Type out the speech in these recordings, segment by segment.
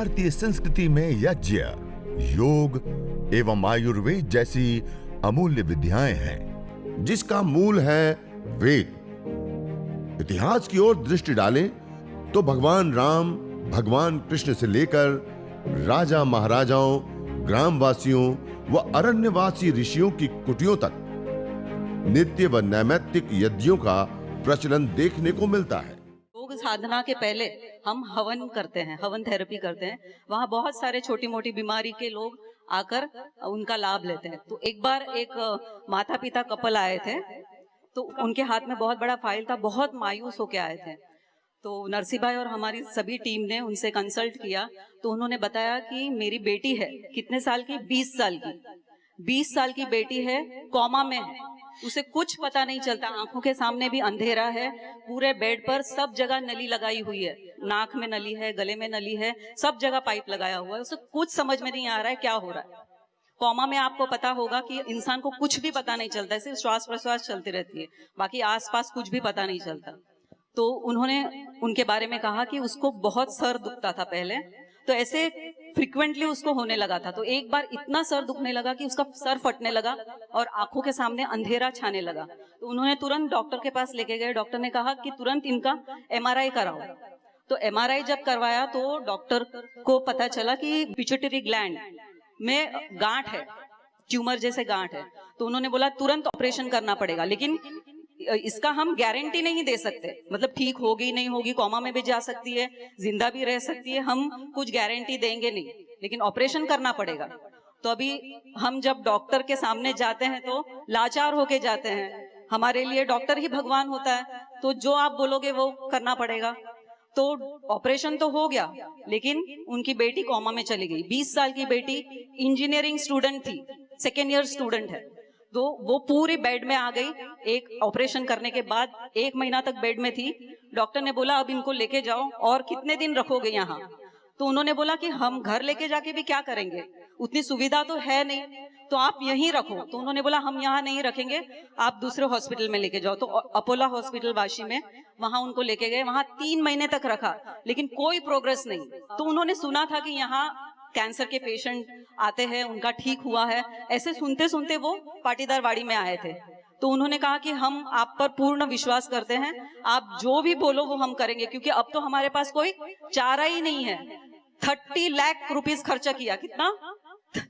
भारतीय संस्कृति में यज्ञ, योग एवं आयुर्वेद जैसी अमूल्य विद्याएं हैं, जिसका मूल है वेद। इतिहास की ओर दृष्टि डालें तो भगवान राम, भगवान कृष्ण से लेकर राजा महाराजाओं, ग्रामवासियों व अरण्यवासी ऋषियों की कुटियों तक नित्य व नैमित्तिक यज्ञों का प्रचलन देखने को मिलता है। योग साधना के पहले हम हवन करते हैं, हवन थेरेपी करते हैं। वहाँ बहुत सारे छोटी मोटी बीमारी के लोग आकर उनका लाभ लेते हैं। तो एक बार एक माता पिता कपल आए थे, तो उनके हाथ में बहुत बड़ा फाइल था, बहुत मायूस होके आए थे। तो नरसिंह भाई और हमारी सभी टीम ने उनसे कंसल्ट किया, तो उन्होंने बताया कि मेरी बेटी है, कितने साल की, 20 साल की, 20 साल की बेटी है, कोमा में है, उसे कुछ पता नहीं चलता, आंखों के सामने भी अंधेरा है, पूरे बेड पर सब जगह नली लगाई हुई है, नाक में नली है, गले में नली है, सब जगह पाइप लगाया हुआ है, उसे कुछ समझ में नहीं आ रहा है क्या हो रहा है। कोमा में आपको पता होगा कि इंसान को कुछ भी पता नहीं चलता है, सिर्फ श्वास प्रश्वास चलती रहती है, बाकी आसपास कुछ भी पता नहीं चलता। तो उन्होंने उनके बारे में कहा कि उसको बहुत सर दुखता था पहले, तो ऐसे फ्रिक्वेंटली उसको होने लगा था। तो एक बार इतना सर दुखने लगा कि उसका सर फटने लगा और आंखों के सामने अंधेरा छाने लगा। तो उन्होंने तुरंत डॉक्टर के पास लेके गए। डॉक्टर ने कहा कि तुरंत इनका एमआरआई कराओ। तो एमआरआई जब करवाया तो डॉक्टर को पता चला कि पिट्यूटरी ग्लैंड में गांठ है, ट्यूमर जैसे गांठ है। तो उन्होंने बोला तुरंत ऑपरेशन करना पड़ेगा, लेकिन इसका हम गारंटी नहीं दे सकते, मतलब ठीक होगी नहीं होगी, कोमा में भी जा सकती है, जिंदा भी रह सकती है, हम कुछ गारंटी देंगे नहीं, लेकिन ऑपरेशन करना पड़ेगा। तो अभी हम जब डॉक्टर के सामने जाते हैं तो लाचार होके जाते हैं, हमारे लिए डॉक्टर ही भगवान होता है, तो जो आप बोलोगे वो करना पड़ेगा। तो ऑपरेशन तो हो गया, लेकिन उनकी बेटी कोमा में चली गई। 20 साल की बेटी इंजीनियरिंग स्टूडेंट थी, सेकेंड ईयर स्टूडेंट है, तो वो पूरी बेड में आ गई। एक ऑपरेशन करने के बाद 1 महीना तक बेड में थी। डॉक्टर ने बोला अब इनको लेके जाओ, और कितने दिन रखोगे यहाँ? तो उन्होंने बोला कि हम घर लेके जाके भी क्या करेंगे, उतनी सुविधा तो है नहीं, तो आप यहीं रखो। तो उन्होंने बोला हम यहाँ नहीं रखेंगे, आप दूसरे हॉस्पिटल में लेके जाओ। तो अपोलो हॉस्पिटल वाशी में, वहां उनको लेके गए, वहां 3 महीने तक रखा, लेकिन कोई प्रोग्रेस नहीं। तो उन्होंने सुना था कि यहाँ कैंसर के पेशेंट आते हैं, उनका ठीक हुआ है, ऐसे सुनते सुनते वो पाटीदार वाड़ी में आए थे। तो उन्होंने कहा कि हम आप पर पूर्ण विश्वास करते हैं, आप जो भी बोलो वो हम करेंगे, क्योंकि अब तो हमारे पास कोई चारा ही नहीं है। 30 लाख रुपीस खर्चा किया, कितना,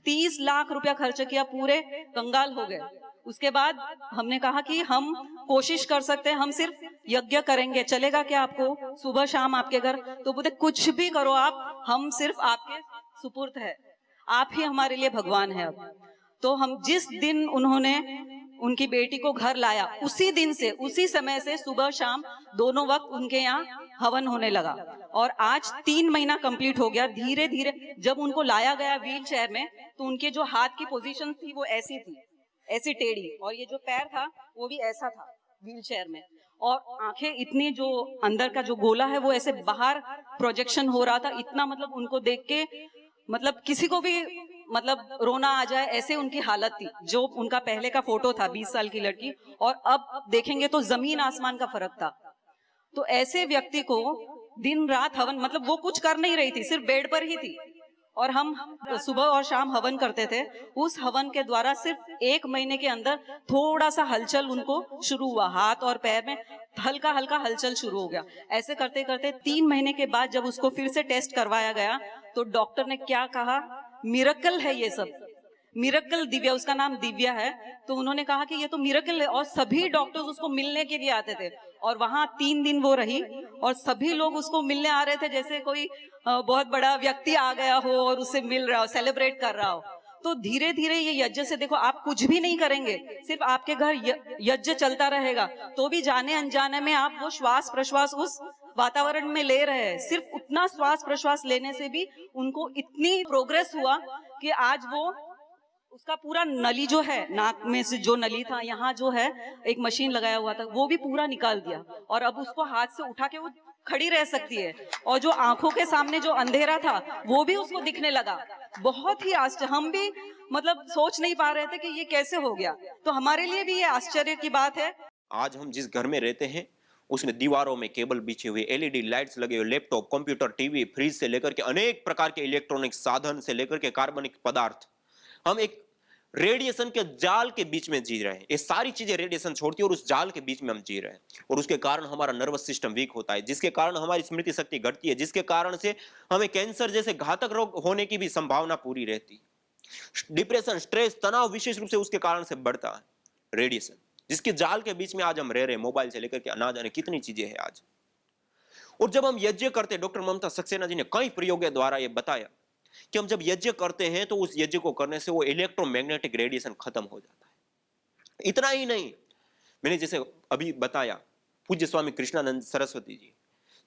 30 लाख रुपया खर्च किया, पूरे कंगाल हो गए। उसके बाद हमने कहा कि हम कोशिश कर सकते हैं, हम सिर्फ यज्ञ करेंगे, चलेगा क्या आपको, सुबह शाम आपके घर? तो बोलते कुछ भी करो आप, हम सिर्फ आपके सुपुर्द है, आप ही हमारे लिए भगवान है अब। तो हम जिस दिन उन्होंने उनकी बेटी को घर लाया, उसी दिन से, उसी समय से सुबह शाम दोनों वक्त उनके यहाँ हवन होने लगा, और आज 3 महीना कंप्लीट हो गया। धीरे धीरे जब उनको लाया गया व्हील चेयर में, तो उनके जो हाथ की पोजीशन थी वो ऐसी थी, ऐसी टेढ़ी, और ये जो पैर था वो भी ऐसा था व्हील चेयर में, और आंखें इतनी, जो अंदर का जो गोला है वो ऐसे बाहर प्रोजेक्शन हो रहा था। इतना मतलब उनको देख के मतलब किसी को भी मतलब रोना आ जाए, ऐसे उनकी हालत थी। जो उनका पहले का फोटो था 20 साल की लड़की, और अब देखेंगे तो जमीन आसमान का फर्क था। तो ऐसे व्यक्ति को दिन रात हवन, मतलब वो कुछ कर नहीं रही थी, सिर्फ बेड पर ही थी, और हम सुबह और शाम हवन करते थे। उस हवन के द्वारा सिर्फ 1 महीने के अंदर थोड़ा सा हलचल उनको शुरू हुआ, हाथ और पैर में हल्का हल्का हलचल शुरू हो गया। ऐसे करते करते 3 महीने के बाद जब उसको फिर से टेस्ट करवाया गया, तो डॉक्टर ने क्या कहा, मिरेकल है ये सब, मिरेकल दिव्या, उसका नाम दिव्या है। तो उन्होंने कहा कि ये तो मिरेकल है, और सभी डॉक्टर्स उसको मिलने के लिए आते थे, और वहां 3 दिन वो रही, और सभी लोग उसको मिलने आ रहे थे जैसे कोई बहुत बड़ा व्यक्ति आ गया हो और उससे मिल रहा हो, सेलिब्रेट कर रहा हो। तो धीरे धीरे ये यज्ञ से, देखो आप कुछ भी नहीं करेंगे, सिर्फ आपके घर यज्ञ चलता रहेगा, तो भी जाने अनजाने में आप वो श्वास प्रश्वास उस वातावरण में ले रहे हैं। सिर्फ उतना श्वास प्रश्वास लेने से भी उनको इतनी प्रोग्रेस हुआ कि आज वो, उसका पूरा नली जो है, नाक में से जो नली था, यहाँ जो है एक मशीन लगाया हुआ था, वो भी पूरा निकाल दिया, और अब उसको हाथ से उठा के वो खड़ी रह सकती है, और जो आंखों के सामने जो अंधेरा था वो भी उसको दिखने लगा। बहुत ही आश्चर्य, हम भी मतलब सोच नहीं पा रहे थे कि ये कैसे हो गया। तो हमारे लिए भी ये आश्चर्य की बात है। आज हम जिस घर में रहते हैं उसमें दीवारों में केबल बिछे हुए, एलईडी लाइट्स लगे हुए, लैपटॉप, कंप्यूटर, टीवी, फ्रिज से लेकर के अनेक प्रकार के इलेक्ट्रॉनिक साधन से लेकर के कार्बनिक पदार्थ, हम एक रेडिएशन के जाल के बीच में जी रहे हैं। ये सारी चीजें रेडिएशन छोड़ती है और उस जाल के बीच में हम जी रहे हैं, और उसके कारण हमारा नर्वस सिस्टम वीक होता है, जिसके कारण हमारी स्मृति शक्ति घटती है, जिसके कारण से हमें कैंसर जैसे घातक रोग होने की भी संभावना पूरी रहती है। डिप्रेशन, स्ट्रेस, तनाव विशेष रूप से उसके कारण से बढ़ता है, रेडिएशन जिसके जाल के बीच में आज हम रह रहे हैं, मोबाइल से लेकर के अनाज आने कितनी चीजें हैं आज। और जब हम यज्ञ करते, डॉक्टर ममता सक्सेना जी ने कई प्रयोगों द्वारा यह बताया कि हम जब यज्ञ करते हैं तो उस यज्ञ को करने से वो इलेक्ट्रोमैग्नेटिक रेडिएशन खत्म हो जाता है। इतना ही नहीं, मैंने जैसे अभी बताया पूज्य स्वामी कृष्णानंद सरस्वती जी,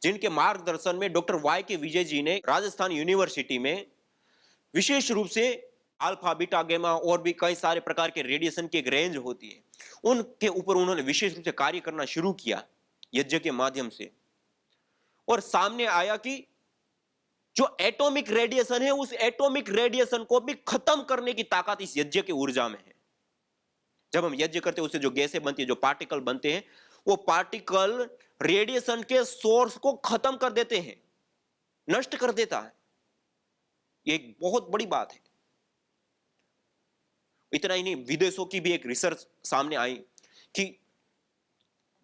जिनके मार्गदर्शन में डॉक्टर वाई के विजय जी ने राजस्थान यूनिवर्सिटी में विशेष रूप से अल्फा, बीटा, गामा और भी कई सारे प्रकार के रेडिएशन की एक रेंज होती है, उनके ऊपर उन्होंने विशेष रूप से कार्य करना शुरू किया यज्ञ के माध्यम से, और सामने आया कि जो एटॉमिक रेडिएशन है, उस एटॉमिक रेडिएशन को भी खत्म करने की ताकत इस यज्ञ की ऊर्जा में है। जब हम यज्ञ करते हैं उससे जो गैसें बनती है, जो पार्टिकल बनते हैं, वो पार्टिकल रेडिएशन के सोर्स को खत्म कर देते हैं, नष्ट कर देता है। ये एक बहुत बड़ी बात है। इतना ही नहीं, विदेशों की भी एक रिसर्च सामने आई कि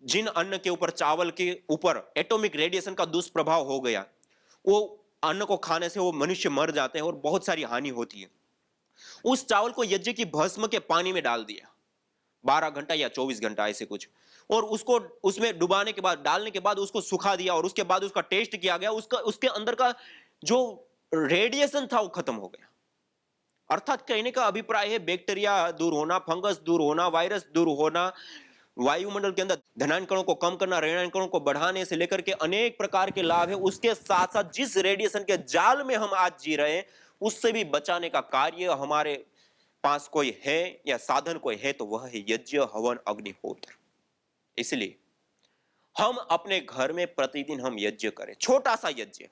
जिन अन्न के ऊपर, चावल के ऊपर एटॉमिक रेडिएशन का दुष्प्रभाव हो गया, वो अन्न को खाने से वो मनुष्य मर जाते हैं और बहुत सारी हानि होती है। उस चावल को यज्ञ की भस्म के पानी में डाल दिया 12 घंटा या 24 घंटा ऐसे कुछ, और उसको उसमें डुबाने के बाद, डालने के बाद उसको सुखा दिया, और उसके बाद उसका टेस्ट किया गया, उसके अंदर का जो रेडिएशन था वो खत्म हो गया। अर्थात कहने का अभिप्राय है बैक्टीरिया दूर होना, फंगस दूर होना, वायरस दूर होना, वायुमंडल के अंदर धनायन कणों को कम करना, ऋणायन कणों को बढ़ाने से लेकर के अनेक प्रकार के लाभ है। उसके साथ साथ जिस रेडिएशन के जाल में हम आज जी रहे हैं, उससे भी बचाने का कार्य हमारे पास कोई है या साधन कोई है तो वह है यज्ञ, हवन, अग्निहोत्र। इसलिए हम अपने घर में प्रतिदिन हम यज्ञ करें, छोटा सा यज्ञ,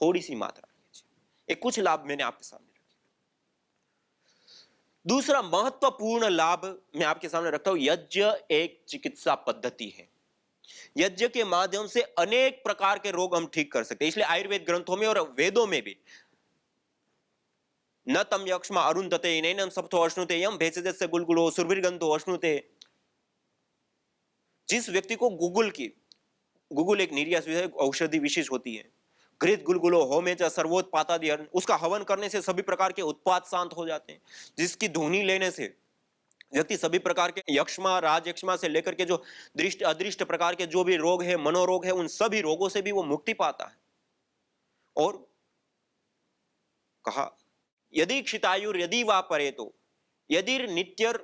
थोड़ी सी मात्रा यज्ञ। एक कुछ लाभ मैंने आपके सामने रखे। दूसरा महत्वपूर्ण लाभ मैं आपके सामने रखता हूं, यज्ञ एक चिकित्सा पद्धति है। यज्ञ के माध्यम से अनेक प्रकार के रोग हम ठीक कर सकते हैं। इसलिए आयुर्वेद ग्रंथों में और वेदों में भी न तम यक्ष्मा अरुंधते नैनम सप्तो अश्नुते यम भेषजस्य गुलगुलो सुरभिर्गंधो अश्नुते। जिस व्यक्ति को गुगुल एक निर्यास औषधि विशेष होती है, घृत गुलगुलो होमेच सर्वोत्पातादि, उसका हवन करने से सभी प्रकार के उत्पात शांत हो जाते हैं। जिसकी धुनी लेने से व्यक्ति सभी प्रकार के यक्ष्मा, राजयक्ष्मा से लेकर के जो दृष्ट अदृष्ट प्रकार के जो भी रोग है, मनोरोग है, उन सभी रोगों से भी वो मुक्ति पाता है। और कहा यदि क्षितायुर यदि वा परेतो यदि नित्यर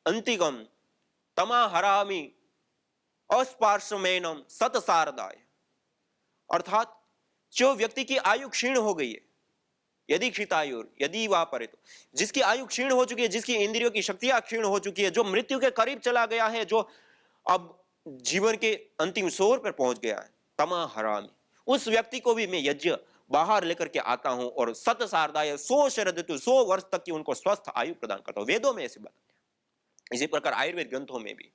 अंतिगम तमा हरामी अस्पार्श्वमेनम सतसारदाय। अर्थात जो व्यक्ति की आयु क्षीण हो गई है, यदि क्षितायुर यदि वा परेतो, जिसकी आयु क्षीण हो चुकी है, जिसकी इंद्रियों की शक्तियां क्षीण हो चुकी है, जो मृत्यु के करीब चला गया है, जो अब जीवन के अंतिम छोर पर पहुंच गया है, तमा हरामी, उस व्यक्ति को भी मैं यज्ञ बाहर लेकर के आता हूं और सत सारदाय 100 शरदतु 100 वर्ष तक की उनको स्वस्थ आयु प्रदान करता हूं। वेदों में ऐसे बताया। इसी प्रकार आयुर्वेद ग्रंथों में भी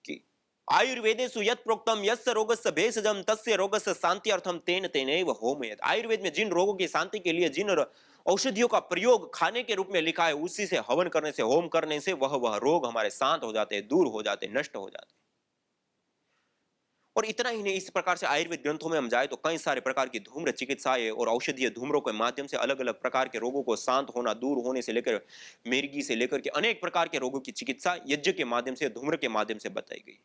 कि आयुर्वेदेषु यत् प्रोक्तम यस्य रोगस्य भेषजम तस्य रोगस्य शांति अर्थम तेन तेनैव होमयेत्। आयुर्वेद में जिन रोगों की शांति के लिए जिन औषधियों का प्रयोग खाने के रूप में लिखा है, उसी से हवन करने से, होम करने से वह रोग हमारे शांत हो जाते हैं, दूर हो जाते हैं, नष्ट हो जाते हैं। और इतना ही नहीं, इस प्रकार से आयुर्वेद ग्रंथों में हम जाए तो कई सारे प्रकार की धूम्र चिकित्साएं और औषधीय धूम्रों के माध्यम से अलग अलग प्रकार के रोगों को शांत होना, दूर होने से लेकर मिर्गी से लेकर के अनेक प्रकार के रोगों की चिकित्सा यज्ञ के माध्यम से, धूम्र के माध्यम से बताई गई।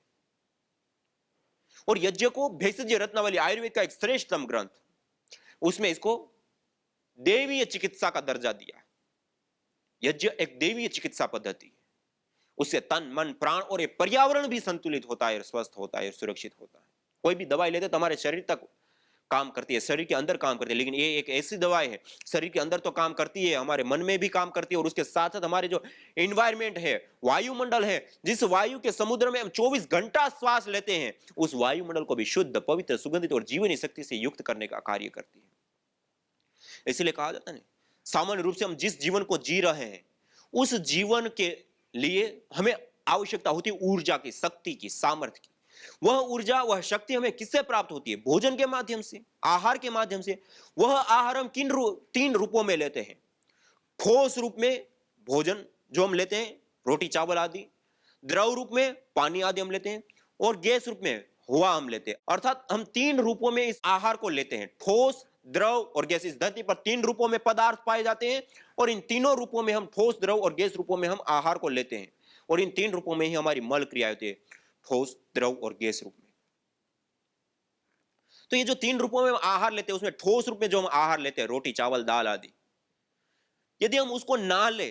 और यज्ञ को भेषज रत्नावली आयुर्वेद का एक श्रेष्ठतम ग्रंथ, उसमें इसको देवीय चिकित्सा का दर्जा दिया। यज्ञ एक देवीय चिकित्सा पद्धति है। उससे तन, मन, प्राण और ये पर्यावरण भी संतुलित होता है, स्वस्थ होता है, सुरक्षित होता है। कोई भी दवाई लेते तो हमारे शरीर तक काम करती है, शरीर के अंदर काम करती है, लेकिन ये एक ऐसी दवाई है शरीर के अंदर तो काम करती है, हमारे मन में भी काम करती है, और उसके साथ साथ हमारे जो एनवायरमेंट है, वायुमंडल है, जिस वायु के समुद्र में हम 24 घंटा श्वास लेते हैं, उस वायुमंडल को भी शुद्ध, पवित्र, सुगंधित और जीवनी शक्ति से युक्त करने का कार्य करती है। इसलिए कहा जाता है, सामान्य रूप से हम जिस जीवन को जी रहे हैं, उस जीवन के लिए हमें आवश्यकता होती है ऊर्जा की, शक्ति की, सामर्थ्य की। वह ऊर्जा, वह शक्ति हमें किससे प्राप्त होती है? भोजन के माध्यम से, आहार के माध्यम से। वह आहार हम तीन रूपों में लेते हैं। ठोस रूप में भोजन जो हम लेते हैं, रोटी चावल आदि, द्रव रूप में पानी आदि हम लेते हैं, और गैस रूप में हवा हम लेते हैं। अर्थात हम तीन रूपों में इस आहार को लेते हैं, ठोस, द्रव और गैस। इस धरती पर तीन रूपों में पदार्थ पाए जाते हैं, और इन तीनों रूपों में हम ठोस, द्रव और गैस रूपों में हम आहार को लेते हैं, और इन तीन रूपों में ही हमारी मल क्रिया होती है, ठोस, द्रव और गैस रूप में। तो ये जो तीन रूपों में हम आहार लेते हैं, उसमें ठोस रूप में जो हम आहार लेते हैं, रोटी चावल दाल आदि, यदि हम उसको ना ले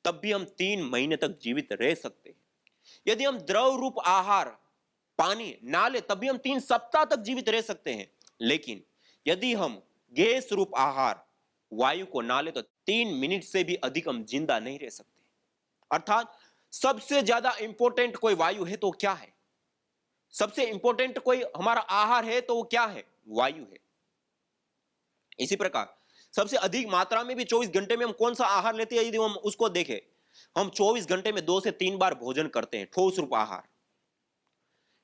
तब भी हम 3 महीने तक जीवित रह सकते हैं। यदि हम द्रव रूप आहार पानी ना ले तब भी हम 3 सप्ताह तक जीवित रह सकते हैं। लेकिन यदि हम गैस रूप आहार वायु को ना ले तो 3 मिनट से भी अधिक हम जिंदा नहीं रह सकते। अर्थात सबसे ज्यादा इंपॉर्टेंट कोई वायु है तो क्या है? सबसे इंपॉर्टेंट कोई हमारा आहार है तो वो क्या है? वायु है। इसी प्रकार सबसे अधिक मात्रा में भी 24 घंटे में हम कौन सा आहार लेते हैं, यदि हम उसको देखें, हम 24 घंटे में 2 से 3 बार भोजन करते हैं, ठोस रूप आहार।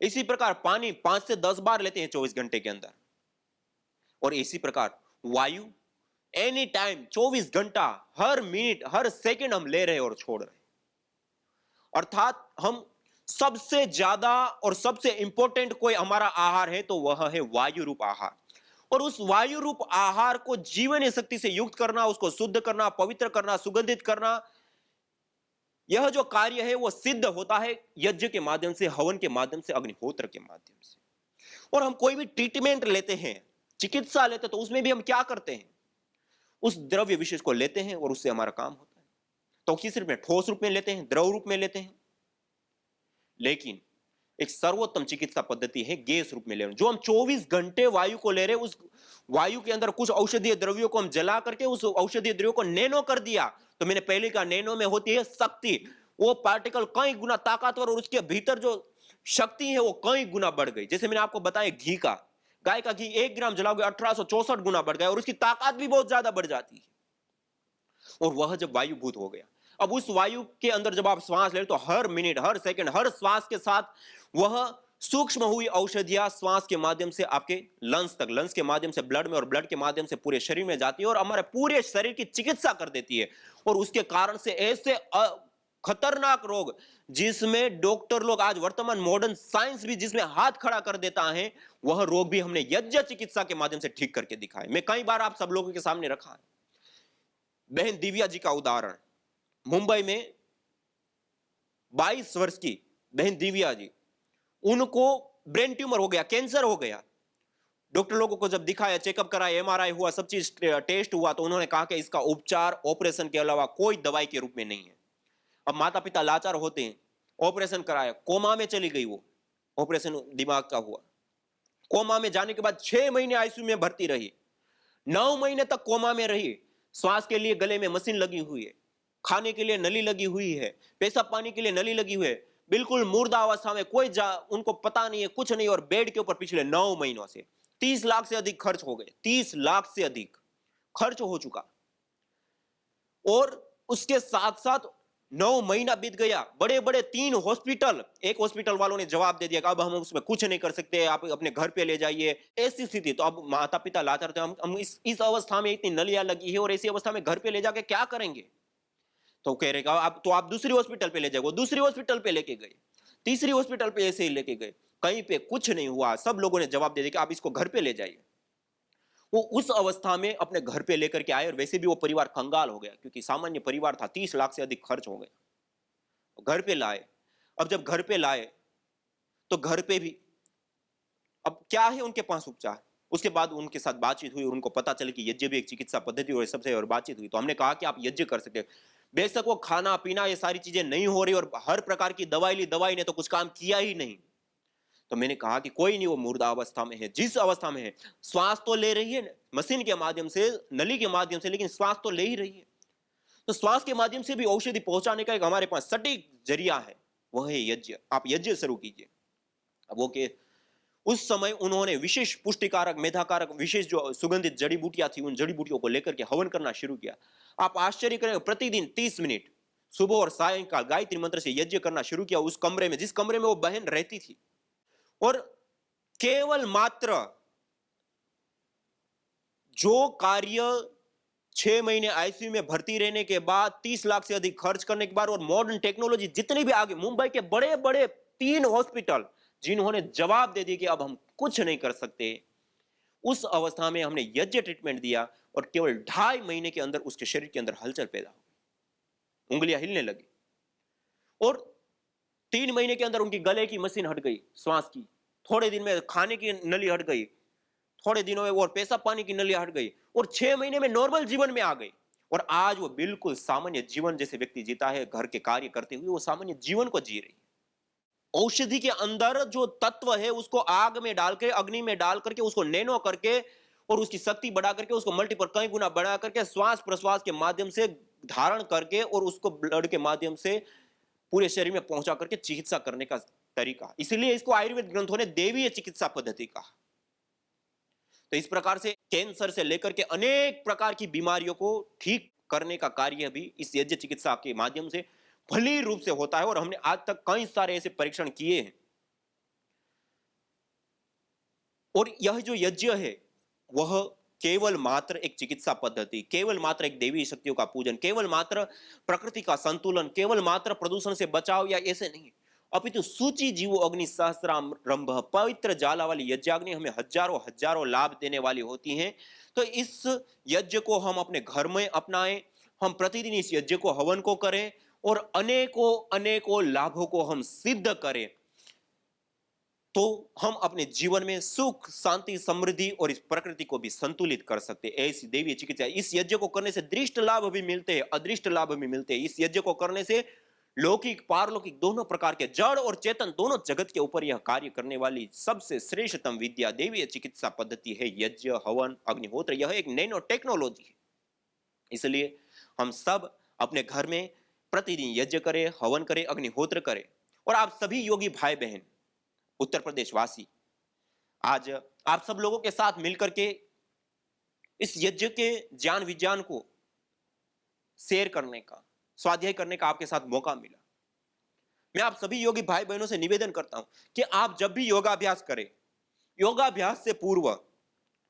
इसी प्रकार पानी 5 से 10 बार लेते हैं 24 घंटे के अंदर। और इसी प्रकार वायु एनी टाइम 24 घंटा, हर मिनट, हर सेकंड हम ले रहे हैं और छोड़ रहे हैं। अर्थात हम सबसे ज्यादा और सबसे इंपॉर्टेंट कोई हमारा आहार है तो वह है वायु रूप आहार। और उस वायु रूप आहार को जीवन शक्ति से युक्त करना, उसको शुद्ध करना, पवित्र करना, सुगंधित करना, यह जो कार्य है वो सिद्ध होता है यज्ञ के माध्यम से, हवन के माध्यम से, अग्निहोत्र के माध्यम से। और हम कोई भी ट्रीटमेंट लेते हैं, चिकित्सा लेते हैं, तो उसमें भी हम क्या करते हैं? उस द्रव्य विशेष को लेते हैं और उससे हमारा काम होता है। तो किस रूप में? ठोस रूप में लेते हैं, द्रव रूप में लेते हैं। लेकिन एक सर्वोत्तम चिकित्सा पद्धति है गैस रूप में लेना, जो हम 24 घंटे वायु को ले रहे हैं। उस वायु के अंदर कुछ औषधीय द्रव्यों को हम जला करके उस औषधीय द्रव्यों को नैनो कर दिया। तो मैंने पहले कहा, नैनो में होती है शक्ति, वो पार्टिकल कई गुना ताकतवर, और उसके भीतर जो शक्ति है वो कई गुना बढ़ गई। जैसे मैंने आपको बताया, घी का, गाय का घी 1 ग्राम जलाओगे 1864 गुना बढ़ गया, और उसकी ताकत भी बहुत ज्यादा बढ़ जाती है। और वह जब वायुभूत हो गया, अब उस वायु के अंदर जब आप श्वास ले तो हर मिनट, हर सेकंड, हर श्वास के साथ वह सूक्ष्म हुई औषधियां श्वास के माध्यम से आपके लंग्स तक, लंग्स के माध्यम से ब्लड में, और ब्लड के माध्यम से पूरे शरीर में जाती है, और हमारे पूरे शरीर की चिकित्सा कर देती है। और उसके कारण से ऐसे खतरनाक रोग, जिसमें डॉक्टर लोग आज वर्तमान मॉडर्न साइंस भी जिसमें हाथ खड़ा कर देता है, वह रोग भी हमने यज्ञ चिकित्सा के माध्यम से ठीक करके दिखाए। मैं कई बार आप सब लोगों के सामने रखा है। बहन दिव्या जी का उदाहरण, मुंबई में 22 वर्ष की बहन दिव्या जी, उनको ब्रेन ट्यूमर हो गया, कैंसर हो गया। डॉक्टर लोगों को जब दिखाया, चेकअप कराया, एमआरआई हुआ, सब चीज टेस्ट हुआ, तो उन्होंने कहा कि इसका उपचार ऑपरेशन के अलावा कोई दवाई के रूप में नहीं है। अब माता पिता लाचार होते हैं, ऑपरेशन कराया, कोमा में चली गई वो, ऑपरेशन दिमाग का हुआ। कोमा में जाने के बाद 6 महीने आईसीयू में भर्ती रही, 9 महीने तक कोमा में रही। श्वास के लिए गले में मशीन लगी हुई है, खाने के लिए नली लगी हुई है, पेशाब पानी के लिए नली लगी हुई है, बिल्कुल मुर्दा अवस्था में, कोई उनको पता नहीं है, कुछ नहीं। और बेड के ऊपर पिछले 9 महीनों से 30 लाख से अधिक खर्च हो गए, 30 लाख से अधिक खर्च हो चुका। और उसके साथ साथ 9 महीना बीत गया, बड़े बड़े 3 हॉस्पिटल, एक हॉस्पिटल वालों ने जवाब दे दिया कि अब हम उसमें कुछ नहीं कर सकते, आप अपने घर पे ले जाइए। ऐसी स्थिति, तो अब माता पिता लाचार थे, हम इस अवस्था में, इतनी नलियां लगी है और ऐसी अवस्था में घर पे ले जाके क्या करेंगे? तो कह रहे आप तो आप दूसरी हॉस्पिटल पे ले जाओ। दूसरी हॉस्पिटल पे लेके गए, तीसरी हॉस्पिटल पे ऐसे ही लेके गए, कहीं पे कुछ नहीं हुआ। सब लोगों ने जवाब दे दिया कि आप इसको घर पे ले जाइए। वो उस अवस्था में अपने घर पे लेकर के आए, और वैसे भी वो परिवार कंगाल हो गया, क्योंकि सामान्य परिवार था, 30 लाख से अधिक खर्च हो गया। घर पे लाए। अब जब घर पे लाए तो घर पे भी अब क्या है उनके पास उपचार? उसके बाद उनके साथ बातचीत हुई और उनको पता चला कि यज्ञ भी एक चिकित्सा पद्धति और सबसे, और बातचीत हुई तो हमने कहा कि आप यज्ञ कर सकते हैं। बेशक वो खाना पीना ये सारी चीजें नहीं हो रही, और हर प्रकार की दवाई ली, दवाई ने तो कुछ काम किया ही नहीं। तो मैंने कहा कि कोई नहीं, वो मुर्दा अवस्था में है, जिस अवस्था में है, श्वास तो ले रही है मशीन के माध्यम से, नली के माध्यम से, लेकिन श्वास तो ले ही रही है। तो श्वास के माध्यम से भी औषधि पहुंचाने का एक हमारे पास सटीक जरिया है, वह है यज्ञ। आप यज्ञ शुरू कीजिए। अब वो के उस समय उन्होंने विशेष पुष्टिकारक, मेधाकारक, विशेष जो सुगंधित जड़ी बूटियां थी, उन जड़ी बूटियों को लेकर के हवन करना शुरू किया। आप आश्चर्य करेंगे, प्रतिदिन 30 मिनट सुबह और सायंकाल गायत्री मंत्र से यज्ञ करना शुरू किया। उस कमरे में, जिस कमरे में वो बहन रहती थी, और केवल मात्र जो कार्य 6 महीने आईसीयू में भर्ती रहने के बाद 30 लाख से अधिक खर्च करने के बाद और मॉडर्न टेक्नोलॉजी जितनी भी आगे, मुंबई के बड़े बड़े 3 हॉस्पिटल जिन्होंने जवाब दे दिया कि अब हम कुछ नहीं कर सकते, उस अवस्था में हमने यज्ञ ट्रीटमेंट दिया और केवल 2.5 महीने के अंदर उसके शरीर के अंदर हलचल पैदा हो गई, उंगलियां हिलने लगी और 3 महीने के अंदर उनकी गले की मशीन हट गई, श्वास की, थोड़े दिन में खाने की नली हट गई, थोड़े दिनों में और पेशाब पानी की नली हट गई और 6 महीने में नॉर्मल जीवन में आ गई और आज वो बिल्कुल सामान्य जीवन जैसे व्यक्ति जीता है, घर के कार्य करते हुए वो सामान्य जीवन को जी रही है। औषधि के अंदर जो तत्व है उसको आग में डाल के, अग्नि में डाल करके, उसको नैनो करके और उसकी शक्ति बढ़ा करके, उसको मल्टीपल कई गुना बढ़ा करके श्वास प्रश्वास के माध्यम से धारण करके और उसको ब्लड के माध्यम से पूरे शरीर में पहुंचा करके चिकित्सा करने का तरीका, इसलिए इसको आयुर्वेद ग्रंथों ने देवीय चिकित्सा पद्धति कहा। तो इस प्रकार से कैंसर से लेकर के अनेक प्रकार की बीमारियों को ठीक करने का कार्य भी इस यज्ञ चिकित्सा के माध्यम से भली रूप से होता है और हमने आज तक कई सारे ऐसे परीक्षण किए हैं। और यह जो यज्ञ है वह केवल मात्र एक चिकित्सा पद्धति, केवल मात्र एक देवी शक्तियों का पूजन, केवल मात्र प्रकृति का संतुलन, केवल मात्र प्रदूषण से बचाव या ऐसे नहीं, अपितु सूची जीवो अग्नि सहस्रारंभ पवित्र ज्वाला वाली यज्ञाग्नि हमें हजारों हजारों लाभ देने वाली होती हैं। तो इस यज्ञ को हम अपने घर में अपनाएं, हम प्रतिदिन इस यज्ञ को हवन को करें और अनेकों अनेकों लाभों को हम सिद्ध करें, तो हम अपने जीवन में सुख शांति समृद्धि और इस प्रकृति को भी संतुलित कर सकते हैं। ऐसी देवी चिकित्सा, इस यज्ञ को करने से दृष्ट लाभ भी मिलते हैं, अदृष्ट लाभ भी मिलते हैं। इस यज्ञ को करने से लौकिक पारलौकिक दोनों प्रकार के, जड़ और चेतन दोनों जगत के ऊपर यह कार्य करने वाली सबसे श्रेष्ठतम विद्या देवी चिकित्सा पद्धति है यज्ञ हवन अग्निहोत्र। यह एक नैनो टेक्नोलॉजी है, इसलिए हम सब अपने घर में प्रतिदिन यज्ञ करें, हवन करें, अग्निहोत्र करें। और आप सभी योगी भाई बहन उत्तर प्रदेश वासी, आज आप सब लोगों के साथ मिलकर के इस यज्ञ के ज्ञान विज्ञान को शेयर करने का, स्वाध्याय करने का आपके साथ मौका मिला। मैं आप सभी योगी भाई बहनों से निवेदन करता हूं कि आप जब भी योगाभ्यास करें, योगाभ्यास से पूर्व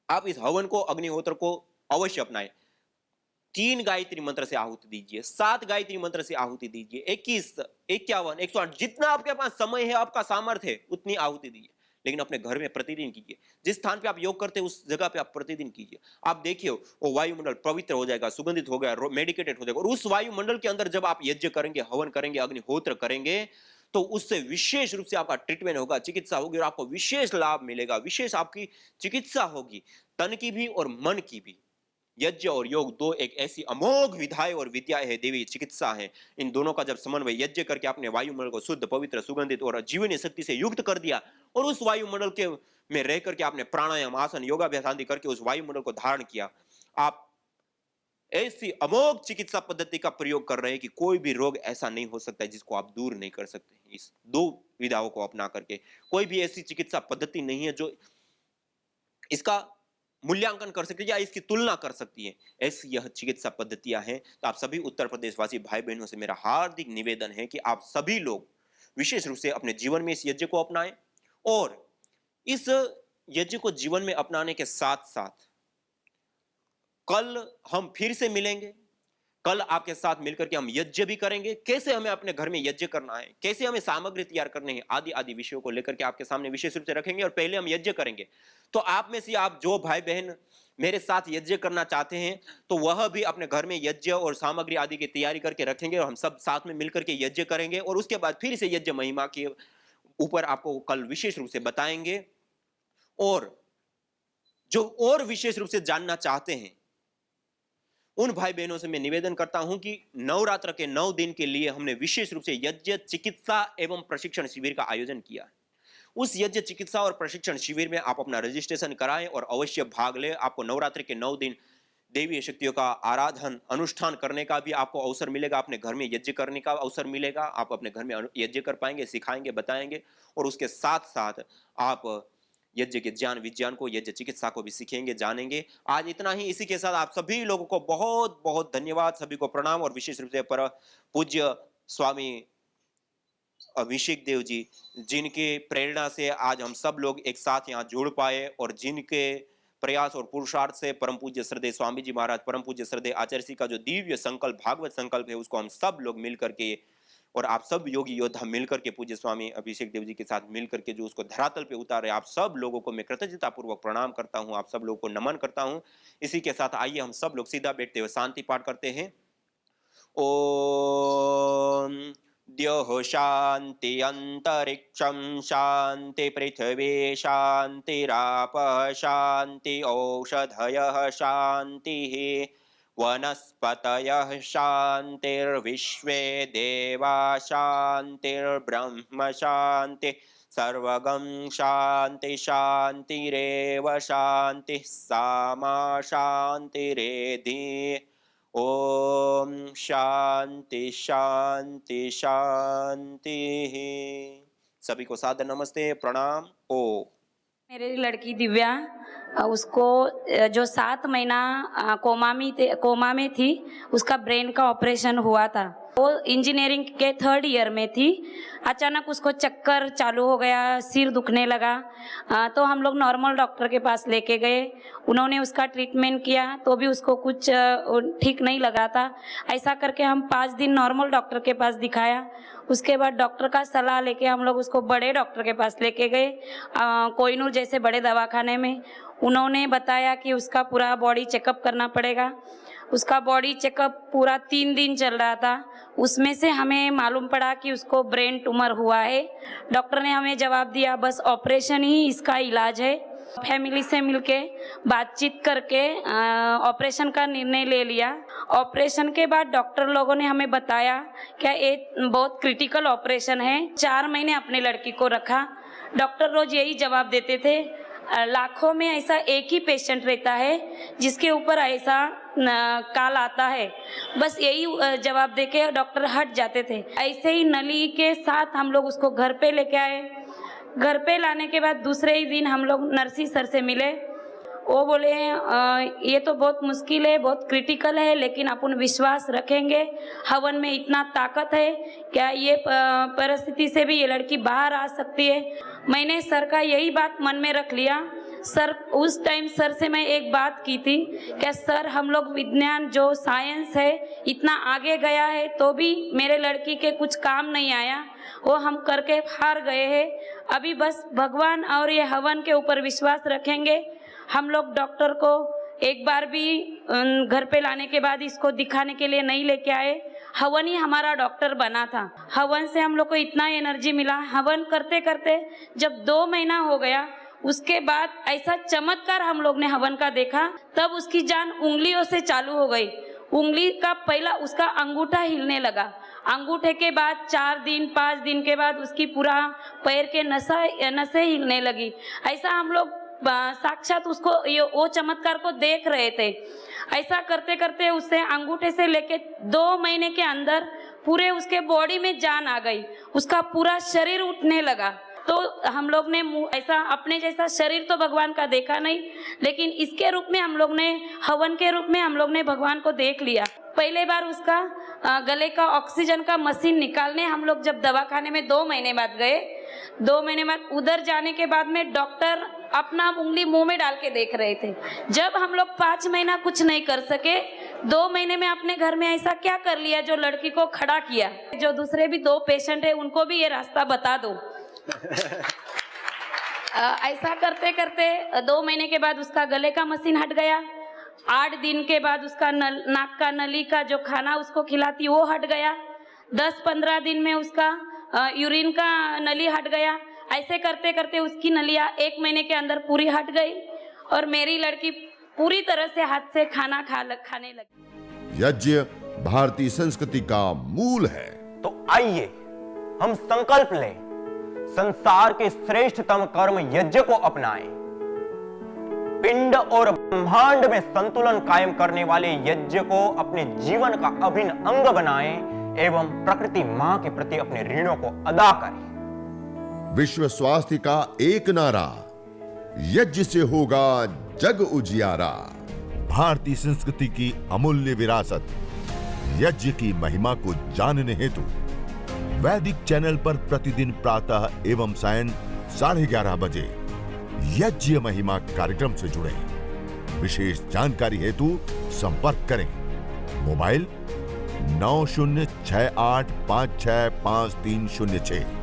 आप इस हवन को, अग्निहोत्र को अवश्य अपनाएं। 3 गायत्री मंत्र से आहुति दीजिए, 7 गायत्री मंत्र से आहुति दीजिए, 21, 51, 108, जितना आपके पास समय है, आपका सामर्थ्य है, उतनी आहुति दीजिए। लेकिन अपने घर में प्रतिदिन कीजिए। जिस स्थान पे आप योग करते हैं उस जगह पे आप प्रतिदिन कीजिए। आप देखिए वो वायुमंडल पवित्र हो जाएगा, सुगंधित हो गया, मेडिकेटेड हो जाएगा। और उस वायुमंडल के अंदर जब आप यज्ञ करेंगे, हवन करेंगे, अग्निहोत्र करेंगे, तो उससे विशेष रूप से आपका ट्रीटमेंट होगा, चिकित्सा होगी और आपको विशेष लाभ मिलेगा, विशेष आपकी चिकित्सा होगी, तन की भी और मन की भी। यज्ञ और योग दो एक ऐसी अमोघ विधाएं और विद्याएं है, देवी चिकित्सा है। इन दोनों का जब समन्वय, यज्ञ करके आपने वायुमंडल को शुद्ध पवित्र सुगंधित और जीवनी शक्ति से युक्त कर दिया और उस वायुमंडल के में रह करके आपने प्राणायाम आसन योगाभ्यास आदि करके उस वायुमंडल को धारण किया, आप ऐसी अमोघ चिकित्सा पद्धति का प्रयोग कर रहे हैं कि कोई भी रोग ऐसा नहीं हो सकता है जिसको आप दूर नहीं कर सकते। इस 2 विधाओं को अपना करके कोई भी ऐसी चिकित्सा पद्धति नहीं है जो इसका मूल्यांकन कर सकती है या इसकी तुलना कर सकती है। ऐसी यह चिकित्सा पद्धतियां हैं। तो आप सभी उत्तर प्रदेश वासी भाई बहनों से मेरा हार्दिक निवेदन है कि आप सभी लोग विशेष रूप से अपने जीवन में इस यज्ञ को अपनाएं और इस यज्ञ को जीवन में अपनाने के साथ साथ कल हम फिर से मिलेंगे। कल आपके साथ मिलकर के हम यज्ञ भी करेंगे, कैसे हमें अपने घर में यज्ञ करना है, कैसे हमें सामग्री तैयार करनी है, आदि आदि विषयों को लेकर के आपके सामने विशेष रूप से रखेंगे। और पहले हम यज्ञ करेंगे, तो आप में से आप जो भाई बहन मेरे साथ यज्ञ करना चाहते हैं तो वह भी अपने घर में यज्ञ और सामग्री आदि की तैयारी करके रखेंगे और हम सब साथ में मिलकर के यज्ञ करेंगे। और उसके बाद फिर से यज्ञ महिमा के ऊपर आपको कल विशेष रूप से बताएंगे। और जो और विशेष रूप से जानना चाहते हैं उन भाई बहनों से मैं निवेदन करता हूं कि नवरात्र के 9 दिन के लिए हमने विशेष रूप से यज्ञ चिकित्सा एवं प्रशिक्षण शिविर का आयोजन किया। उस यज्ञ चिकित्सा और प्रशिक्षण शिविर में आप अपना रजिस्ट्रेशन कराएं और अवश्य भाग लें। आपको नवरात्र के 9 दिन देवी शक्तियों का आराधन अनुष्ठान करने का भी आपको अवसर मिलेगा, अपने घर में यज्ञ करने का अवसर मिलेगा। आप अपने घर में यज्ञ कर पाएंगे, सिखाएंगे, बताएंगे और उसके साथ साथ आप यज्ञ के ज्ञान विज्ञान को, यज्ञ चिकित्सा को भी सीखेंगे, जानेंगे। आज इतना ही। इसी के साथ आप सभी लोगों को बहुत बहुत धन्यवाद, सभी को प्रणाम और विशेष रूप से पर पूज्य स्वामी अभिषेक देव जी, जिनके प्रेरणा से आज हम सब लोग एक साथ यहाँ जुड़ पाए और जिनके प्रयास और पुरुषार्थ से परम पूज्य श्रद्धेय स्वामी जी महाराज, परम पूज्य श्रद्धेय आचार्य जी का जो दिव्य संकल्प, भागवत संकल्प है, उसको हम सब लोग मिलकर के और आप सब योगी योद्धा मिलकर के पूज्य स्वामी अभिषेक देव जी के साथ मिलकर के जो उसको धरातल पे उतारे, आप सब लोगों को मैं कृतज्ञता पूर्वक प्रणाम करता हूँ, आप सब लोगों को नमन करता हूँ। इसी के साथ आइए हम सब लोग सीधा बैठते हुए शांति पाठ करते हैं। ओम द्योः शांति अंतरिक्षं शांति पृथ्वी शांतिरापः शांति औषधयः शांतिः वनस्पतयः शांतिर्विश्वे देवा शांतिर्ब्रह्म शांति सर्वगं शांति शांतिरेव शांति सामा शांतिरेधि। ओम शांति शांति शांति। सभी को सादर नमस्ते, प्रणाम। ओ मेरी लड़की दिव्या, उसको जो 7 महीना कोमा में थी, उसका ब्रेन का ऑपरेशन हुआ था। वो इंजीनियरिंग के 3rd ईयर में थी। अचानक उसको चक्कर चालू हो गया, सिर दुखने लगा, तो हम लोग नॉर्मल डॉक्टर के पास लेके गए। उन्होंने उसका ट्रीटमेंट किया तो भी उसको कुछ ठीक नहीं लगा था। ऐसा करके हम 5 दिन नॉर्मल डॉक्टर के पास दिखाया। उसके बाद डॉक्टर का सलाह लेके हम लोग उसको बड़े डॉक्टर के पास लेके गए, कोहिनूर जैसे बड़े दवाखाने में। उन्होंने बताया कि उसका पूरा बॉडी चेकअप करना पड़ेगा। उसका बॉडी चेकअप पूरा 3 दिन चल रहा था। उसमें से हमें मालूम पड़ा कि उसको ब्रेन ट्यूमर हुआ है। डॉक्टर ने हमें जवाब दिया बस ऑपरेशन ही इसका इलाज है। फैमिली से मिलके बातचीत करके ऑपरेशन का निर्णय ले लिया। ऑपरेशन के बाद डॉक्टर लोगों ने हमें बताया कि ये बहुत क्रिटिकल ऑपरेशन है। 4 महीने अपने लड़की को रखा। डॉक्टर रोज यही जवाब देते थे, लाखों में ऐसा एक ही पेशेंट रहता है जिसके ऊपर ऐसा काल आता है। बस यही जवाब देके डॉक्टर हट जाते थे। ऐसे ही नली के साथ हम लोग उसको घर पे लेके आए। घर पे लाने के बाद दूसरे ही दिन हम लोग नर्सी सर से मिले। वो बोले ये तो बहुत मुश्किल है, बहुत क्रिटिकल है, लेकिन अपन विश्वास रखेंगे, हवन में इतना ताकत है, क्या ये परिस्थिति से भी ये लड़की बाहर आ सकती है। मैंने सर का यही बात मन में रख लिया। सर उस टाइम सर से मैं एक बात की थी, क्या सर हम लोग विज्ञान जो साइंस है इतना आगे गया है तो भी मेरे लड़की के कुछ काम नहीं आया, वो हम करके हार गए हैं। अभी बस भगवान और ये हवन के ऊपर विश्वास रखेंगे। हम लोग डॉक्टर को एक बार भी घर पे लाने के बाद इसको दिखाने के लिए नहीं लेके आए। हवन ही हमारा डॉक्टर बना था। हवन से हम लोग को इतना एनर्जी मिला। हवन करते करते जब 2 महीना हो गया, उसके बाद ऐसा चमत्कार हम लोग ने हवन का देखा। तब उसकी जान उंगलियों से चालू हो गई। उंगली का पहला उसका अंगूठा हिलने लगा। अंगूठे के बाद 4 दिन 5 दिन के बाद उसकी पूरा पैर के नसें हिलने लगी। ऐसा हम लोग साक्षात उसको वो चमत्कार को देख रहे थे। ऐसा करते करते उससे अंगूठे से लेके 2 महीने के अंदर पूरे उसके बॉडी में जान आ गई। उसका पूरा शरीर उठने लगा। तो हम लोग ने ऐसा अपने जैसा शरीर तो भगवान का देखा नहीं, लेकिन इसके रूप में हम लोग ने, हवन के रूप में हम लोग ने भगवान को देख लिया। पहले बार उसका गले का ऑक्सीजन का मशीन निकालने हम लोग जब दवाखाने में 2 महीने बाद गए, 2 महीने बाद उधर जाने के बाद में डॉक्टर अपना उंगली मुंह में डाल के देख रहे थे। जब हम लोग 5 महीना कुछ नहीं कर सके, 2 महीने में अपने घर में ऐसा क्या कर लिया जो लड़की को खड़ा किया। जो दूसरे भी 2 पेशेंट है उनको भी ये रास्ता बता दो। ऐसा करते करते 2 महीने के बाद उसका गले का मशीन हट गया। 8 दिन के बाद उसका नाक का नली का जो खाना उसको खिलाती वो हट गया। 10-15 दिन में उसका यूरिन का नली हट गया। ऐसे करते करते उसकी नलियाँ 1 महीने के अंदर पूरी हट गई और मेरी लड़की पूरी तरह से हाथ से खाना खाने लगी। यज्ञ भारतीय संस्कृति का मूल है। तो आइए हम संकल्प लें, संसार के श्रेष्ठतम कर्म यज्ञ को अपनाएं। पिंड और ब्रह्मांड में संतुलन कायम करने वाले यज्ञ को अपने जीवन का अभिन्न अंग बनाएं एवं प्रकृति मां के प्रति अपने ऋणों को अदा करें। विश्व स्वास्थ्य का एक नारा, यज्ञ से होगा जग उजियारा। भारतीय संस्कृति की अमूल्य विरासत यज्ञ की महिमा को जानने हेतु वैदिक चैनल पर प्रतिदिन प्रातः एवं सायं 11:30 बजे यज्ञ महिमा कार्यक्रम से जुड़ें। विशेष जानकारी हेतु संपर्क करें। मोबाइल 9068565306।